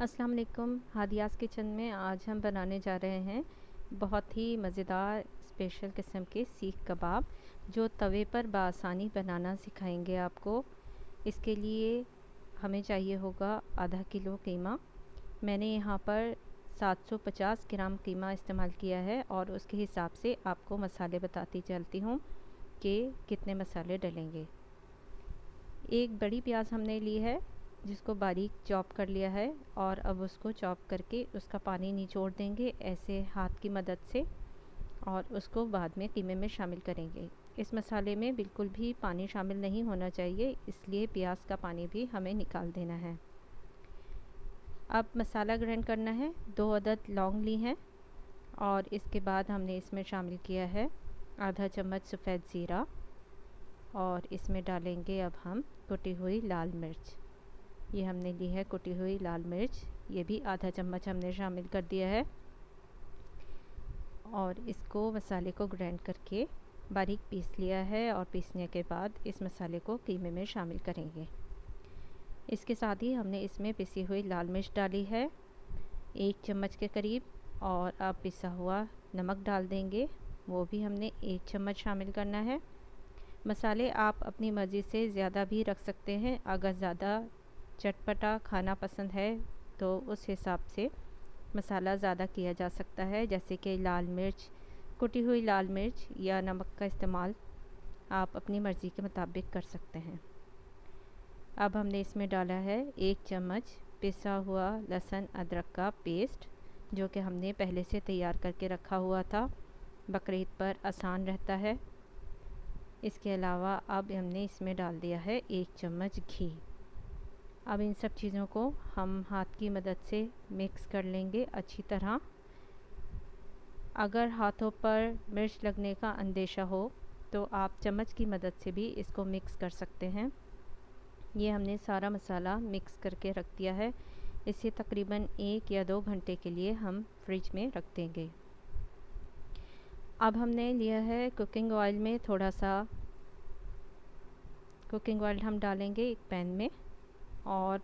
अस्सलाम वालेकुम। हादियाज़ किचन में आज हम बनाने जा रहे हैं बहुत ही मज़ेदार स्पेशल किस्म के सीख कबाब, जो तवे पर बआसानी बनाना सिखाएंगे आपको। इसके लिए हमें चाहिए होगा आधा किलो कीमा। मैंने यहाँ पर 750 ग्राम कीमा इस्तेमाल किया है और उसके हिसाब से आपको मसाले बताती चलती हूँ कि कितने मसाले डलेंगे। एक बड़ी प्याज हमने ली है जिसको बारीक चॉप कर लिया है और अब उसको चॉप करके उसका पानी निचोड़ देंगे ऐसे हाथ की मदद से, और उसको बाद में कीमे में शामिल करेंगे। इस मसाले में बिल्कुल भी पानी शामिल नहीं होना चाहिए, इसलिए प्याज का पानी भी हमें निकाल देना है। अब मसाला ग्राइंड करना है। 2 अदद लौंग ली हैं और इसके बाद हमने इसमें शामिल किया है आधा चम्मच सफ़ेद ज़ीरा, और इसमें डालेंगे अब हम कुटी हुई लाल मिर्च। ये हमने ली है कुटी हुई लाल मिर्च, ये भी आधा चम्मच हमने शामिल कर दिया है। और इसको मसाले को ग्राइंड करके बारीक पीस लिया है, और पीसने के बाद इस मसाले को कीमे में शामिल करेंगे। इसके साथ ही हमने इसमें पिसी हुई लाल मिर्च डाली है 1 चम्मच के करीब, और अब पिसा हुआ नमक डाल देंगे, वो भी हमने 1 चम्मच शामिल करना है। मसाले आप अपनी मर्ज़ी से ज़्यादा भी रख सकते हैं। अगर ज़्यादा चटपटा खाना पसंद है तो उस हिसाब से मसाला ज़्यादा किया जा सकता है, जैसे कि लाल मिर्च, कुटी हुई लाल मिर्च या नमक का इस्तेमाल आप अपनी मर्ज़ी के मुताबिक कर सकते हैं। अब हमने इसमें डाला है 1 चम्मच पिसा हुआ लहसुन अदरक का पेस्ट, जो कि हमने पहले से तैयार करके रखा हुआ था। बकरीद पर आसान रहता है। इसके अलावा अब हमने इसमें डाल दिया है 1 चम्मच घी। अब इन सब चीज़ों को हम हाथ की मदद से मिक्स कर लेंगे अच्छी तरह। अगर हाथों पर मिर्च लगने का अंदेशा हो तो आप चम्मच की मदद से भी इसको मिक्स कर सकते हैं। ये हमने सारा मसाला मिक्स करके रख दिया है। इसे तकरीबन 1 या 2 घंटे के लिए हम फ्रिज में रख देंगे। अब हमने लिया है कुकिंग ऑयल में थोड़ा सा कुकिंग ऑयल हम डालेंगे एक पैन में, और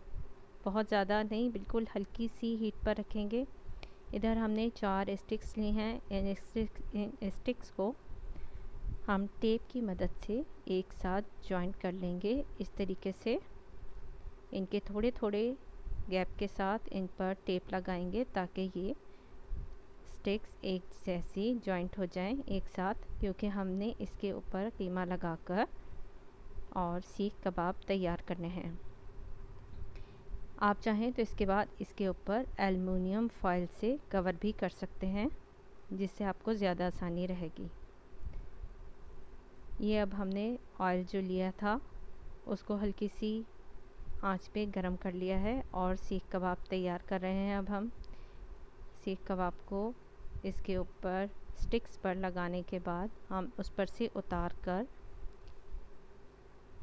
बहुत ज़्यादा नहीं, बिल्कुल हल्की सी हीट पर रखेंगे। इधर हमने 4 स्टिक्स ली हैं। इन स्टिक्स को हम टेप की मदद से एक साथ जॉइंट कर लेंगे इस तरीके से। इनके थोड़े थोड़े गैप के साथ इन पर टेप लगाएंगे ताकि ये स्टिक्स एक जैसी जॉइंट हो जाएं एक साथ, क्योंकि हमने इसके ऊपर कीमा लगाकर और सीख कबाब तैयार करने हैं। आप चाहें तो इसके बाद इसके ऊपर एल्युमिनियम फॉयल से कवर भी कर सकते हैं, जिससे आपको ज़्यादा आसानी रहेगी। ये अब हमने ऑयल जो लिया था उसको हल्की सी आंच पे गरम कर लिया है और सीख कबाब तैयार कर रहे हैं। अब हम सीख कबाब को इसके ऊपर स्टिक्स पर लगाने के बाद हम उस पर से उतार कर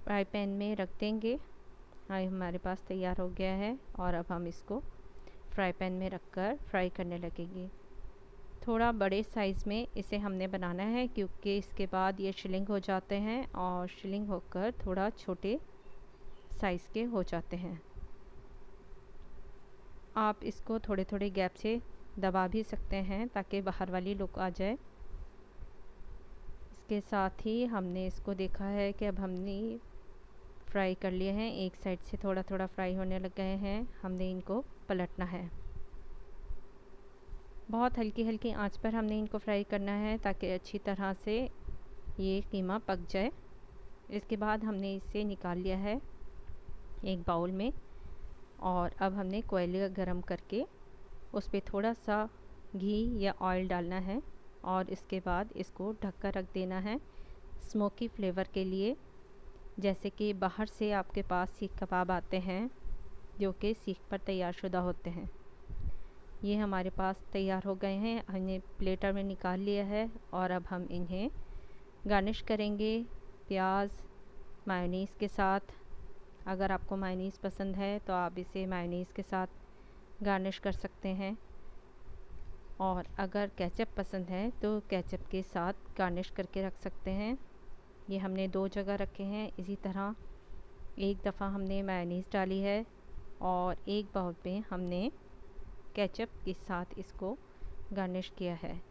फ्राई पैन में रख देंगे। हमारे पास तैयार हो गया है, और अब हम इसको फ्राई पैन में रखकर फ्राई करने लगेंगे। थोड़ा बड़े साइज़ में इसे हमने बनाना है, क्योंकि इसके बाद ये शिलिंग हो जाते हैं और शिलिंग होकर थोड़ा छोटे साइज़ के हो जाते हैं। आप इसको थोड़े थोड़े गैप से दबा भी सकते हैं ताकि बाहर वाली लुक आ जाए। इसके साथ ही हमने इसको देखा है कि अब हमने फ्राई कर लिए हैं, एक साइड से थोड़ा थोड़ा फ्राई होने लग गए हैं। हमने इनको पलटना है। बहुत हल्की हल्की आंच पर हमने इनको फ्राई करना है ताकि अच्छी तरह से ये कीमा पक जाए। इसके बाद हमने इसे निकाल लिया है एक बाउल में, और अब हमने कोयला गरम करके उस पर थोड़ा सा घी या ऑयल डालना है, और इसके बाद इसको ढककर रख देना है स्मोकी फ्लेवर के लिए। जैसे कि बाहर से आपके पास सीख कबाब आते हैं जो कि सीख पर तैयार शुदा होते हैं। ये हमारे पास तैयार हो गए हैं, हमने प्लेटर में निकाल लिया है, और अब हम इन्हें गार्निश करेंगे प्याज मायोनीज़ के साथ। अगर आपको मायोनीज़ पसंद है तो आप इसे मायोनीज़ के साथ गार्निश कर सकते हैं, और अगर केचप पसंद है तो केचप के साथ गार्निश करके रख सकते हैं। ये हमने 2 जगह रखे हैं। इसी तरह एक दफ़ा हमने मायोनीज़ डाली है और एक बाउल में हमने केचप के साथ इसको गार्निश किया है।